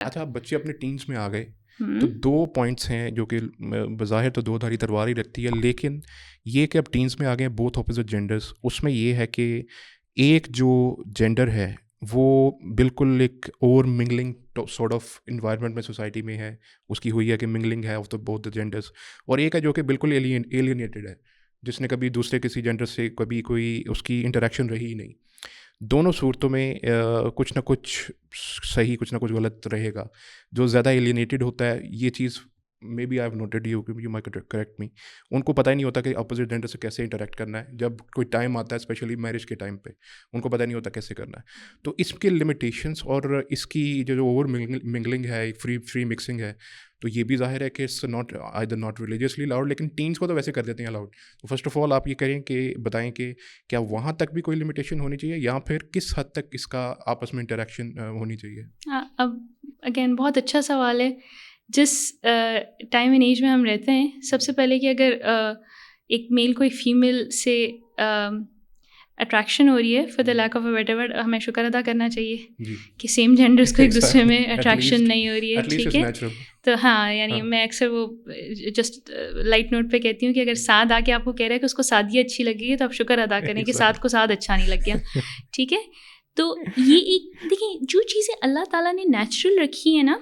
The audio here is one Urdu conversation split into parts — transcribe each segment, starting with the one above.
اچھا، بچے اپنے ٹینس میں آ گئے تو 2 پوائنٹس ہیں جو کہ بظاہر تو 2 دھاری تلوار ہی رکھتی ہے، لیکن یہ کہ اب ٹینس میں آ گئے ہیں بوتھ اپوزٹ جینڈرس، اس میں یہ ہے کہ ایک جو جینڈر ہے وہ بالکل ایک over mingling sort of environment میں سوسائٹی میں ہے، اس کی ہوئی ہے کہ منگلنگ ہے of the both the genders, اور ایک ہے جو کہ بالکل ایلینیٹڈ ہے، جس نے کبھی دوسرے کسی جینڈر سے کبھی کوئی اس کی انٹریکشن رہی ہی نہیں. دونوں صورتوں میں کچھ نہ کچھ صحیح کچھ نہ کچھ غلط رہے گا. جو زیادہ ایلینیٹڈ ہوتا ہے، یہ چیز maybe I have noted you may correct me, ان کو پتہ ہی نہیں ہوتا کہ اپوزٹ جینڈر سے کیسے انٹریکٹ کرنا ہے. جب کوئی ٹائم آتا ہے اسپیشلی میرج کے ٹائم پہ ان کو پتہ نہیں ہوتا کیسے کرنا ہے. تو اس کے لمیٹیشنس اور اس کی جو اوور منگلنگ ہے، فری مکسنگ ہے، تو یہ بھی ظاہر ہے کہ اٹس ناٹ ریلیجیسلی الاؤڈ، لیکن ٹینس کو تو ویسے کر دیتے ہیں الاؤڈ. تو فرسٹ آف آل آپ یہ کریں کہ بتائیں کہ کیا وہاں تک بھی کوئی لمیٹیشن ہونی چاہیے یا پھر کس حد تک اس کا آپس میں انٹریکشن ہونی چاہیے؟ اب اگین بہت اچھا سوال ہے. جس ٹائم اینڈ ایج میں ہم رہتے ہیں، سب سے پہلے کہ اگر ایک میل کو ایک فیمیل سے اٹریکشن ہو رہی ہے، for the lack of a better word, ہمیں شکر ادا کرنا چاہیے کہ سیم جینڈرس کو ایک دوسرے میں اٹریکشن نہیں ہو رہی ہے. ٹھیک ہے، تو ہاں یعنی میں اکثر وہ جسٹ لائٹ نوٹ پہ کہتی ہوں کہ اگر سعد آ کے آپ کو کہہ رہا ہے کہ اس کو سادگی اچھی لگے گی تو آپ شکر ادا کریں کہ سعد کو سعد اچھا نہیں لگ گیا. ٹھیک ہے، تو یہ ایک دیکھیں جو چیزیں اللہ تعالیٰ نے نیچرل رکھی ہیں نا،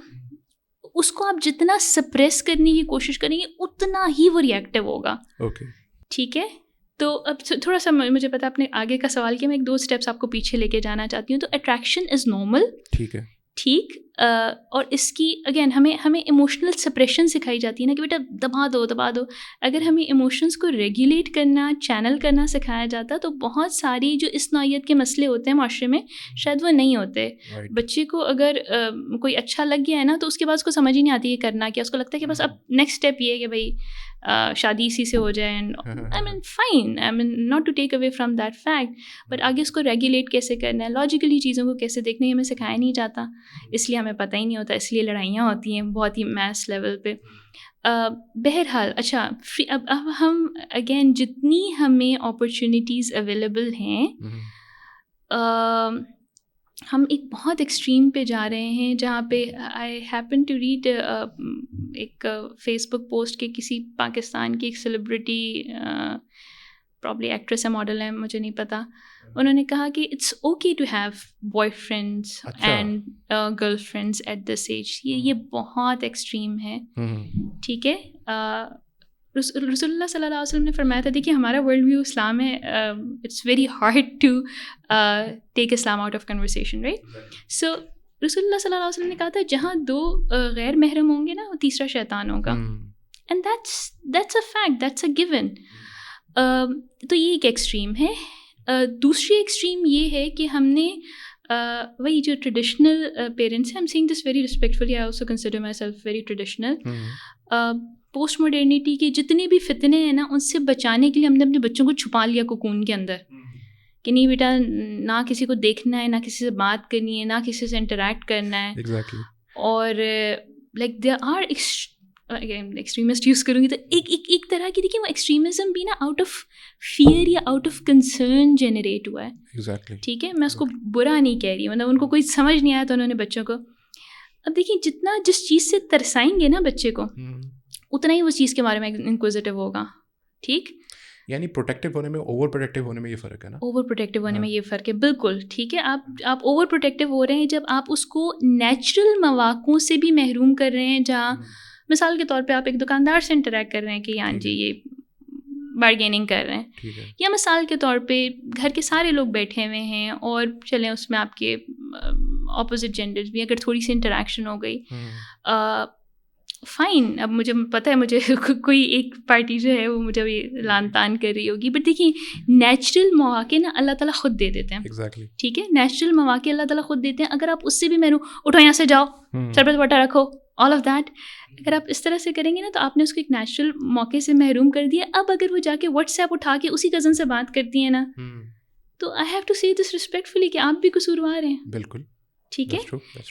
اس کو آپ جتنا سپریس کرنے کی کوشش کریں گے اتنا ہی وہ ریئیکٹیو ہوگا. ٹھیک ہے، تو اب تھوڑا سا مجھے پتا اپنے آگے کا سوال کیا، میں ایک 2 اسٹیپس آپ کو پیچھے لے کے جانا چاہتی ہوں. تو اٹریکشن از نارمل، ٹھیک ہے، ٹھیک، اور اس کی اگین ہمیں ایموشنل سپریشن سکھائی جاتی ہے نا کہ بیٹا دبا دو. اگر ہمیں ایموشنس کو ریگولیٹ کرنا، چینل کرنا سکھایا جاتا تو بہت ساری جو اس نوعیت کے مسئلے ہوتے ہیں معاشرے میں شاید وہ نہیں ہوتے. بچے کو اگر کوئی اچھا لگ گیا ہے نا تو اس کے بعد اس کو سمجھ ہی نہیں آتی ہے کرنا کیا. اس کو لگتا ہے کہ بس اب نیکسٹ اسٹیپ یہ ہے کہ بھائی شادی اسی سے ہو جائے. I mean fine, I mean not to take away from that fact, but آگے اس کو ریگولیٹ کیسے کرنا ہے، لاجیکلی چیزوں کو کیسے دیکھنا ہے، ہمیں سکھایا نہیں جاتا، اس لیے ہمیں پتہ ہی نہیں ہوتا، اس لیے لڑائیاں ہوتی ہیں بہت ہی میس لیول پہ. بہرحال اچھا، اب ہم اگین جتنی ہمیں اپرچونیٹیز اویلیبل ہیں، ہم ایک بہت ایکسٹریم پہ جا رہے ہیں جہاں پہ آئی ہیپن ٹو ریڈ ایک فیس بک پوسٹ کے کسی پاکستان کی ایک سیلیبریٹی، پرابلی ایکٹریس ہے، ماڈل ہے، مجھے نہیں پتا. انہوں نے کہا کہ it's okay to have boyfriends and girlfriends at this age. یہ بہت ایکسٹریم ہے. ٹھیک ہے، رسول اللہ صلی اللہ علیہ وسلم نے فرمایا تھا، دیکھیے ہمارا ورلڈ ویو اسلام ہے، it's very hard to take Islam out of conversation, right. So رسول اللہ صلی اللہ علیہ وسلم نے کہا تھا جہاں 2 غیر محرم ہوں گے نا، وہ تیسرا شیطان ہوگا. And that's a fact, that's a given. تو یہ ایک ایکسٹریم ہے. دوسری ایکسٹریم یہ ہے کہ ہم نے وہی جو ٹریڈیشنل پیرنٹس ہیں، I'm saying this very respectfully, I also consider myself very traditional. Post modernity کے جتنے بھی فتنے ہیں نا، ان سے بچانے کے لیے ہم نے اپنے بچوں کو چھپا لیا کوکون کے اندر کہ نہیں بیٹا، نہ کسی کو دیکھنا ہے، نہ کسی سے بات کرنی ہے، نہ کسی سے انٹریکٹ کرنا ہے. اور like they are extremist use کروں گی تو ایک طرح کی دیکھیے وہ ایکسٹریمزم بھی نا آؤٹ آف فیئر یا آؤٹ آف کنسرن جنریٹ ہوا ہے. ٹھیک ہے، میں اس کو برا نہیں کہہ رہی، مطلب ان کو کوئی سمجھ نہیں آیا تو انہوں نے بچوں کو. اب دیکھیے جتنا جس چیز سے ترسائیں گے نا بچے کو، اتنا ہی اس چیز کے بارے میں انکوزیٹو ہوگا. ٹھیک، یعنی پروٹیکٹیو ہونے میں، اوور پروٹیکٹیو ہونے میں یہ فرق ہے نا. اوور پروٹیکٹیو ہونے میں یہ فرق ہے، بالکل ٹھیک ہے. آپ اوور پروٹیکٹیو ہو رہے ہیں جب آپ اس کو نیچرل مواقعوں سے بھی محروم کر رہے ہیں. جہاں مثال کے طور پہ آپ ایک دکاندار سے انٹریکٹ کر رہے ہیں کہ ہاں جی یہ بارگیننگ کر رہے ہیں، یا مثال کے طور پہ گھر کے سارے لوگ بیٹھے ہوئے ہیں اور چلیں اس میں آپ کے اپوزٹ جینڈرز بھی، اگر تھوڑی سی انٹریکشن ہو گئی، فائن. اب مجھے پتہ ہے مجھے کوئی ایک پارٹی جو ہے وہ مجھے لان تان کر رہی ہوگی، بٹ دیکھیں نیچرل مواقع نا اللہ تعالیٰ خود دے دیتے ہیں. ٹھیک ہے، نیچرل مواقع اللہ تعالیٰ خود دیتے ہیں. اگر آپ اس سے بھی محروم، اٹھو یہاں سے جاؤ، شربت واٹر رکھو، آل آف دیٹ، اگر آپ اس طرح سے کریں گے نا تو آپ نے اس کو ایک نیچرل موقع سے محروم کر دیا. اب اگر وہ جا کے واٹس ایپ اٹھا کے اسی کزن سے بات کرتی ہیں نا، تو I have to see this respectfully کہ آپ بھی قصوروار ہیں. بالکل ٹھیک ہے.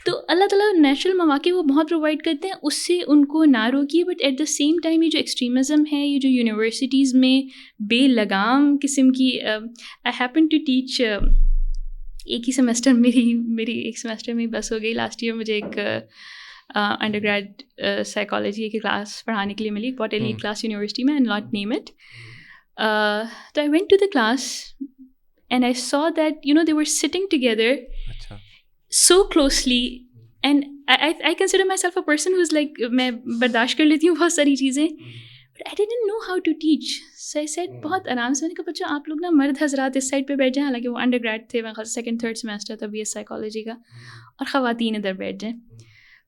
تو اللہ تعالیٰ نیچرل مواقع وہ بہت پرووائڈ کرتے ہیں، اس سے ان کو نہ روکیے. But at the same time یہ جو ایکسٹریمزم ہے، یہ جو یونیورسٹیز میں بے لگام قسم کی، آئی ہیپن ٹو ٹیچ ایک ہی سیمسٹر، میری ایک سیمسٹر میں بس ہو گئی. لاسٹ ایئر مجھے ایک انڈر گریڈ سائیکالوجی کی کلاس پڑھانے کے لیے ملی, بہت ایلیٹ کلاس یونیورسٹی میں, اینڈ ناٹ نیم اٹ. تو I went to the class and I saw that you know they were sitting together so closely, and I consider myself a person who's like, میں برداشت کر لیتی ہوں بہت ساری چیزیں, but I didn't know how to teach. So I said بہت آرام سے, میں نے کہا بچوں آپ لوگ نا مرد حضرات اس سائڈ پہ بیٹھ جائیں, حالانکہ وہ انڈر گریڈ تھے, سیکنڈ تھرڈ سیمسٹر تھا BS سائیکالوجی کا, اور خواتین ادھر بیٹھ جائیں.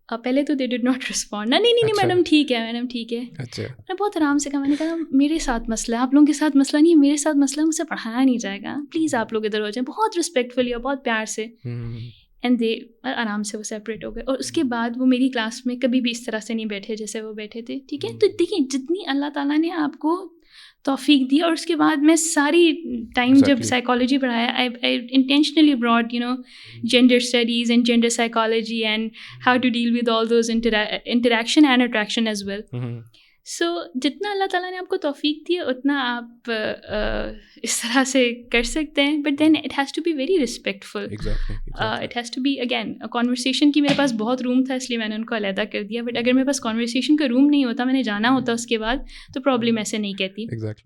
پہلے تو they did not respond. نہیں میڈم ٹھیک ہے, میڈم ٹھیک ہے. میں بہت آرام سے کہا, میں نے کہا میرے ساتھ مسئلہ ہے, آپ لوگوں کے ساتھ مسئلہ نہیں ہے, میرے ساتھ مسئلہ, مجھ سے پڑھایا نہیں جائے گا, پلیز آپ لوگ ادھر ہو جائیں, بہت رسپیکٹفلی اور بہت پیار سے. اینڈ دے آرام سے وہ سیپریٹ ہو گئے, اور اس کے بعد وہ میری کلاس میں کبھی بھی اس طرح سے نہیں بیٹھے جیسے وہ بیٹھے تھے. ٹھیک ہے, تو دیکھیں جتنی اللہ تعالیٰ نے آپ کو توفیق دی, اور اس کے بعد میں ساری ٹائم جب سائیکالوجی پڑھایا, I intentionally brought gender studies and gender psychology and how to deal with all those interaction and attraction as well. سو جتنا اللہ تعالیٰ نے آپ کو توفیق دی ہے اتنا آپ اس طرح سے کر سکتے ہیں, but then it has to be very respectful. It has to be again conversation کی میرے پاس بہت روم تھا, اس لیے میں نے ان کو علیحدہ کر دیا, بٹ اگر میرے پاس کانورسیشن کا روم نہیں ہوتا, میں نے جانا ہوتا اس کے بعد, تو پرابلم ایسے نہیں کہتی.